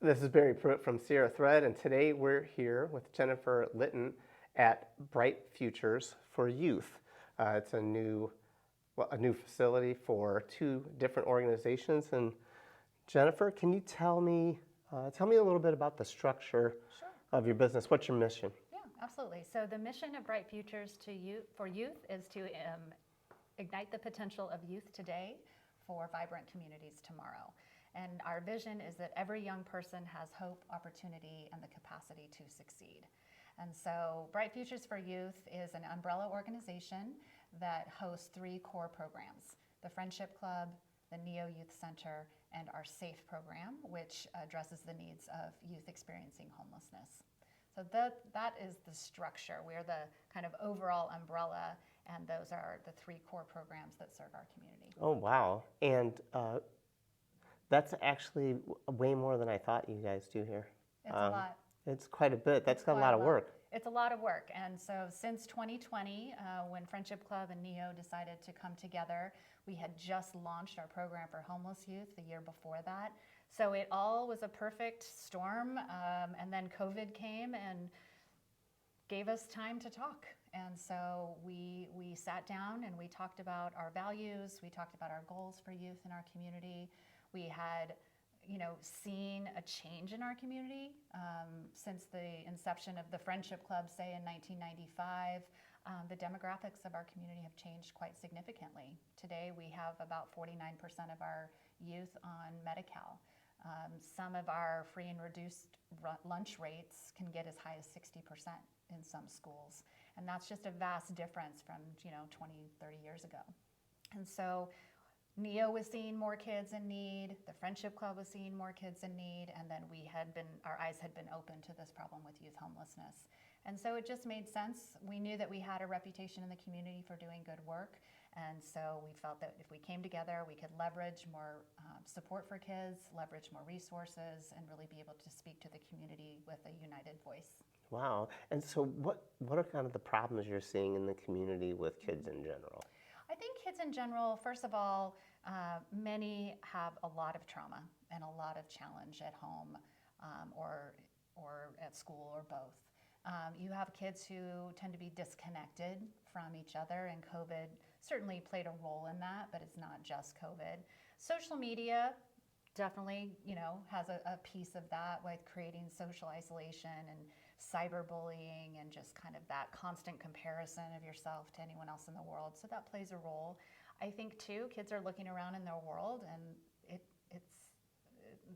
This is Barry Pruett from Sierra Thread, and today we're here with Jennifer Litton at Bright Futures for Youth. It's a new facility for two different organizations. And Jennifer, can you tell me a little bit about the structure Sure. of your business? What's your mission? Yeah, absolutely. So the mission of Bright Futures for youth is to ignite the potential of youth today for vibrant communities tomorrow. And our vision is that every young person has hope, opportunity, and the capacity to succeed. And so Bright Futures for Youth is an umbrella organization that hosts three core programs: the Friendship Club, the Neo Youth Center, and our SAFE program, which addresses the needs of youth experiencing homelessness. So that is the structure. We're the kind of overall umbrella, and those are the three core programs that serve our community. Oh, wow. And that's actually way more than I thought you guys do here. It's a lot. It's quite a bit. That's got a lot of work. It's a lot of work. And so since 2020, when Friendship Club and NEO decided to come together, we had just launched our program for homeless youth the year before that. So it all was a perfect storm. And then COVID came and gave us time to talk. And so we sat down and we talked about our values. We talked about our goals for youth in our community. We had seen a change in our community since the inception of the Friendship Club, say in 1995. The demographics of our community have changed quite significantly. Today we have about 49% of our youth on Medi-Cal. Some of our free and reduced lunch rates can get as high as 60% in some schools. And that's just a vast difference from 20, 30 years ago. And so NEO was seeing more kids in need, the Friendship Club was seeing more kids in need, and then our eyes had been open to this problem with youth homelessness. And so it just made sense. We knew that we had a reputation in the community for doing good work, and so we felt that if we came together, we could leverage more support for kids, leverage more resources, and really be able to speak to the community with a united voice. Wow. And so what are kind of the problems you're seeing in the community with kids in general? I think kids in general, first of all, many have a lot of trauma and a lot of challenge at home or at school or both. You have kids who tend to be disconnected from each other, and COVID certainly played a role in that, but it's not just COVID. Social media definitely, has a piece of that with creating social isolation and cyberbullying and just kind of that constant comparison of yourself to anyone else in the world. So that plays a role. I think too, kids are looking around in their world and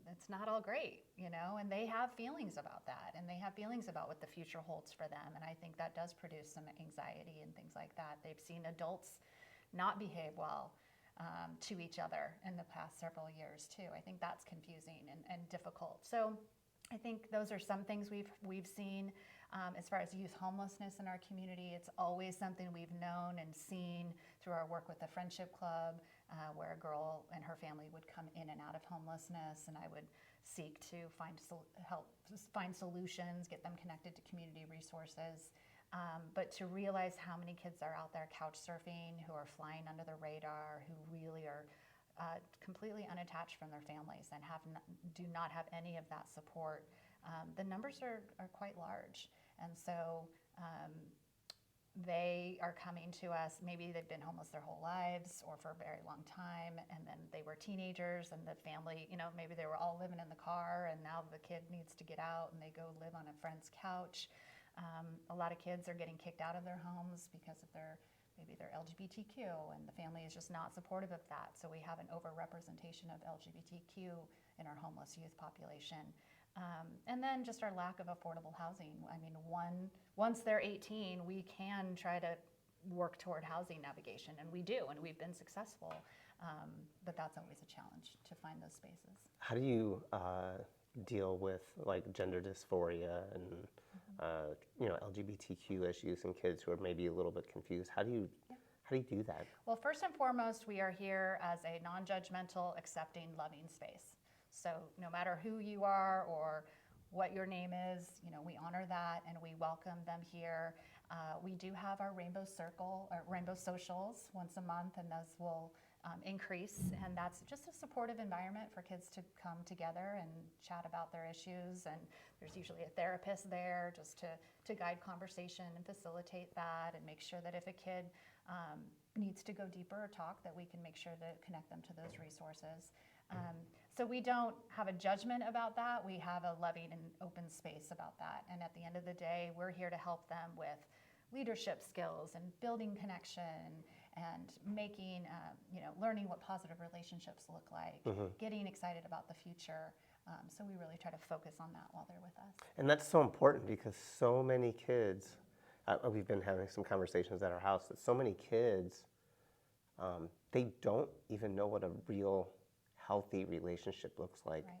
it's not all great, and they have feelings about that, and they have feelings about what the future holds for them. And I think that does produce some anxiety and things like that. They've seen adults not behave well to each other in the past several years too. I think that's confusing and difficult. So I think those are some things we've seen. As far as youth homelessness in our community, it's always something we've known and seen through our work with the Friendship Club, where a girl and her family would come in and out of homelessness, and I would seek to help find solutions, get them connected to community resources. But to realize how many kids are out there couch surfing, who are flying under the radar, who really are completely unattached from their families and do not have any of that support, the numbers are quite large. And so they are coming to us, maybe they've been homeless their whole lives or for a very long time, and then they were teenagers and the family, maybe they were all living in the car and now the kid needs to get out and they go live on a friend's couch. A lot of kids are getting kicked out of their homes because of maybe they're LGBTQ, and the family is just not supportive of that. So we have an overrepresentation of LGBTQ in our homeless youth population. And then just our lack of affordable housing. I mean, once they're 18, we can try to work toward housing navigation, and we do, and we've been successful. But that's always a challenge to find those spaces. How do you deal with like gender dysphoria and LGBTQ issues and kids who are maybe a little bit confused? How do you do that? Well, first and foremost, we are here as a non-judgmental, accepting, loving space. So no matter who you are or what your name is, we honor that and we welcome them here. We do have our Rainbow Socials once a month, and those will increase, and that's just a supportive environment for kids to come together and chat about their issues. And there's usually a therapist there just to guide conversation and facilitate that, and make sure that if a kid needs to go deeper or talk, that we can make sure to connect them to those resources. So we don't have a judgment about that. We have a loving and open space about that. And at the end of the day, we're here to help them with leadership skills and building connection and making, learning what positive relationships look like, getting excited about the future. So we really try to focus on that while they're with us. And that's so important because so many kids, we've been having some conversations at our house, that so many kids, they don't even know what a real healthy relationship looks like. Right.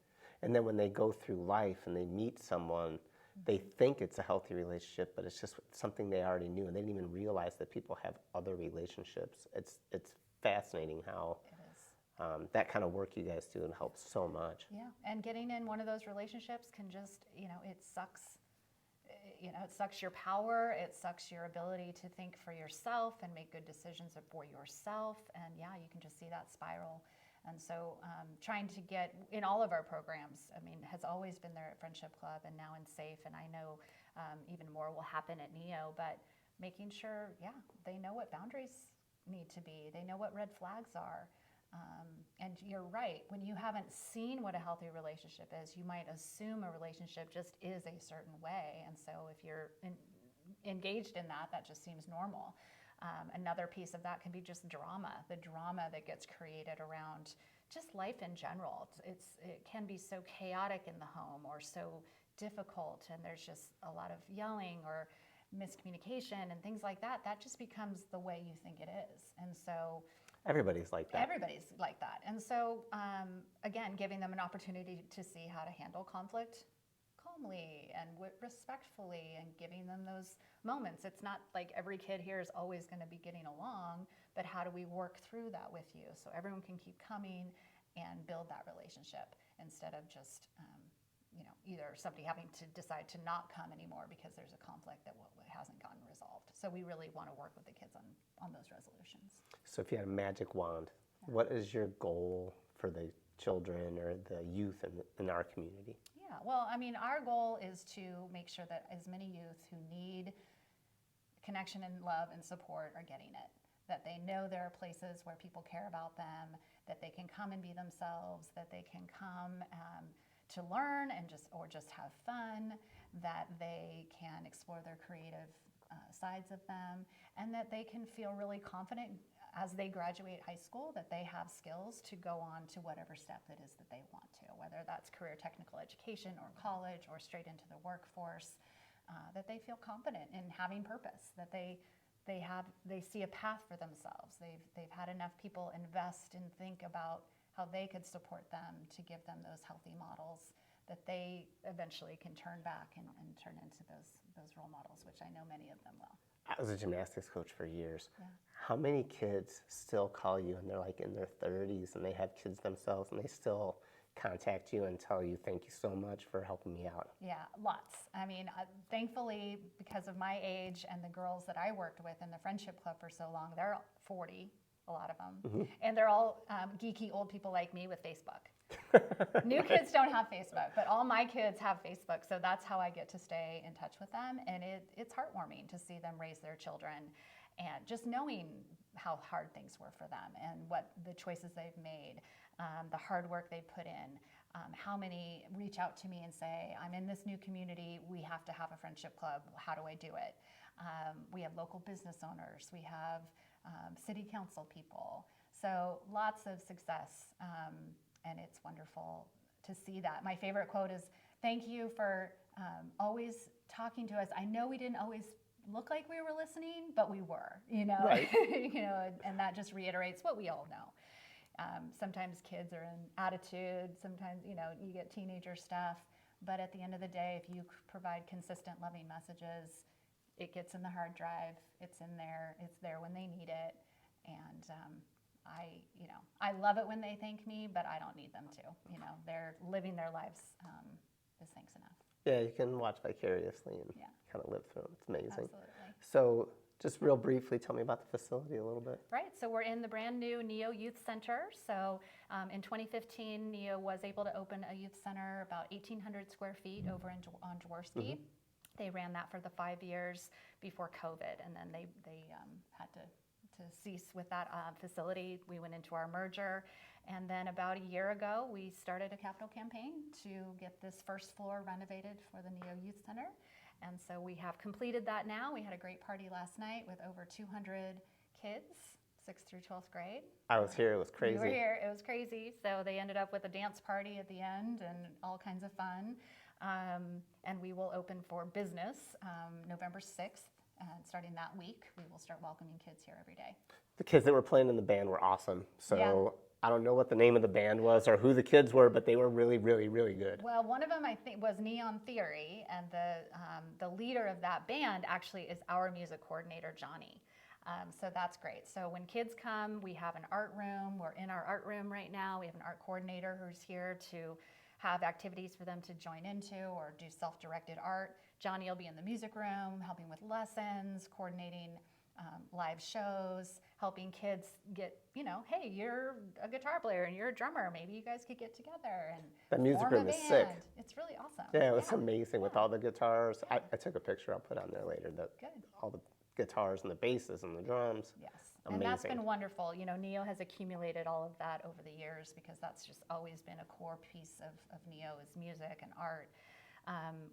And then when they go through life and they meet someone, they think it's a healthy relationship, but it's just something they already knew, and they didn't even realize that people have other relationships. It's fascinating how that kind of work you guys do, and helps so much. Yeah, and getting in one of those relationships can just, it sucks. It sucks your power. It sucks your ability to think for yourself and make good decisions for yourself. And yeah, you can just see that spiral. And so trying to get in all of our programs, has always been there at Friendship Club and now in SAFE, and I know even more will happen at NEO, but making sure, they know what boundaries need to be. They know what red flags are. And you're right, when you haven't seen what a healthy relationship is, you might assume a relationship just is a certain way. And so if you're engaged in that, that just seems normal. Another piece of that can be just drama, the drama that gets created around just life in general. It can be so chaotic in the home, or so difficult, and there's just a lot of yelling or miscommunication and things like that. That just becomes the way you think it is. And so everybody's like that. Everybody's like that. And so, again, giving them an opportunity to see how to handle conflict calmly and respectfully, and giving them those moments. It's not like every kid here is always going to be getting along, but how do we work through that with you so everyone can keep coming and build that relationship, instead of just either somebody having to decide to not come anymore because there's a conflict that hasn't gotten resolved. So we really want to work with the kids on those resolutions. So if you had a magic wand, what is your goal for the children or the youth in our community? Yeah, well, our goal is to make sure that as many youth who need connection and love and support are getting it, that they know there are places where people care about them, that they can come and be themselves, that they can come to learn and just have fun, that they can explore their creative sides of them, and that they can feel really confident as they graduate high school, that they have skills to go on to whatever step it is that they want to, whether that's career technical education or college or straight into the workforce, that they feel confident in having purpose, that they see a path for themselves. They've had enough people invest and think about how they could support them to give them those healthy models, that they eventually can turn back and turn into those role models, which I know many of them will. I was a gymnastics coach for years. Yeah. How many kids still call you and they're like in their 30s and they have kids themselves and they still contact you and tell you, thank you so much for helping me out? Yeah, lots. Thankfully, because of my age and the girls that I worked with in the Friendship Club for so long, they're 40, a lot of them, and they're all geeky old people like me with Facebook. New kids don't have Facebook, but all my kids have Facebook, so that's how I get to stay in touch with them, and it's heartwarming to see them raise their children, and just knowing how hard things were for them and what the choices they've made, the hard work they put in, how many reach out to me and say, I'm in this new community, we have to have a Friendship Club, how do I do it? We have local business owners, we have city council people, so lots of success. And it's wonderful to see that. My favorite quote is, thank you for always talking to us. I know we didn't always look like we were listening, but we were, Right. And that just reiterates what we all know. Sometimes kids are in attitude, sometimes, you get teenager stuff, but at the end of the day, if you provide consistent, loving messages, it gets in the hard drive, it's in there, it's there when they need it, and I love it when they thank me, but I don't need them to. They're living their lives is thanks enough. Yeah, you can watch vicariously and Yeah. kind of live through them. It's amazing. Absolutely. So Just real briefly, tell me about the facility a little bit. Right, so we're in the brand new NEO Youth Center. So in 2015, NEO was able to open a youth center about 1,800 square feet over on Jaworski. They ran that for the 5 years before COVID, and then they had to cease with that facility. We went into our merger, and then about a year ago, we started a capital campaign to get this first floor renovated for the NEO Youth Center. And so we have completed that now. We had a great party last night with over 200 kids, 6th through 12th grade. I was here, it was crazy. You were here, it was crazy. So they ended up with a dance party at the end and all kinds of fun. And we will open for business November 6th. And starting that week, we will start welcoming kids here every day. The kids that were playing in the band were awesome. So Yeah. I don't know what the name of the band was or who the kids were, but they were really, really, really good. Well, one of them I think was Neon Theory, and the leader of that band actually is our music coordinator, Johnny. So that's great. So when kids come, we have an art room. We're in our art room right now. We have an art coordinator who's here to have activities for them to join into or do self-directed art. Johnny will be in the music room, helping with lessons, coordinating live shows, helping kids get, hey, you're a guitar player and you're a drummer. Maybe you guys could get together and That music form room a is band. sick. It's really awesome. Yeah, it was amazing with all the guitars. I took a picture, I'll put on there later, Good. all the guitars and the basses and the drums. Yes, Amazing. and that's been wonderful. NEO has accumulated all of that over the years because that's just always been a core piece of NEO is music and art.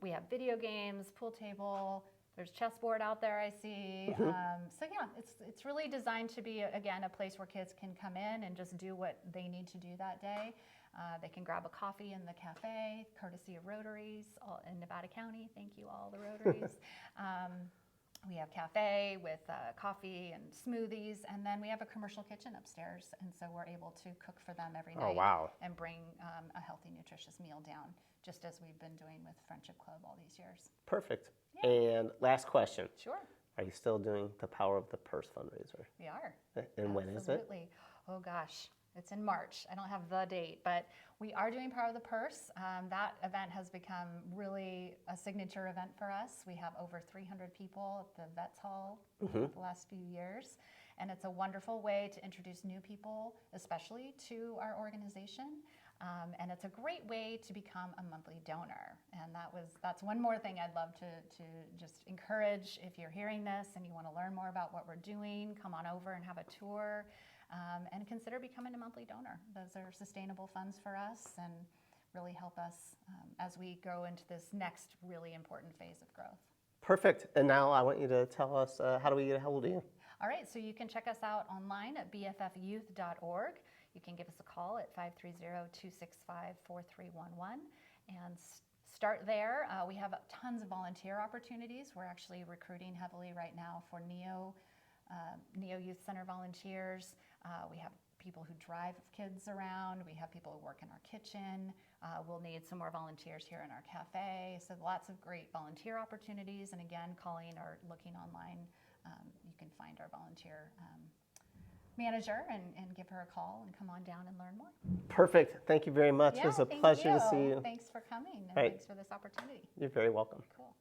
We have video games, pool table. There's chessboard out there, I see. So yeah, it's really designed to be, again, a place where kids can come in and just do what they need to do that day. They can grab a coffee in the cafe, courtesy of Rotaries in Nevada County. Thank you all, the Rotaries. We have cafe with coffee and smoothies, and then we have a commercial kitchen upstairs, and so we're able to cook for them every night. Oh, wow. And bring a healthy, nutritious meal down, just as we've been doing with Friendship Club all these years. Perfect. Yeah. And last question. Sure. Are you still doing the Power of the Purse fundraiser? We are. And when is it? Absolutely. Oh gosh, it's in March. I don't have the date, but we are doing Power of the Purse. That event has become really a signature event for us. We have over 300 people at the Vets Hall the last few years. And it's a wonderful way to introduce new people, especially to our organization. And it's a great way to become a monthly donor. And that's one more thing I'd love to just encourage. If you're hearing this and you want to learn more about what we're doing, come on over and have a tour. And consider becoming a monthly donor. Those are sustainable funds for us and really help us as we go into this next really important phase of growth. Perfect. And now I want you to tell us, how do we get a hold of you? All right, so you can check us out online at bffyouth.org. You can give us a call at 530-265-4311 and start there. We have tons of volunteer opportunities. We're actually recruiting heavily right now for NEO Youth Center volunteers. We have people who drive kids around. We have people who work in our kitchen. We'll need some more volunteers here in our cafe. So lots of great volunteer opportunities. And again, calling or looking online, you can find our volunteer manager and give her a call and come on down and learn more. Perfect. Thank you very much. Yeah, It was a thank pleasure you. to see you. Thanks for coming and Right. thanks for this opportunity. You're very welcome. Cool.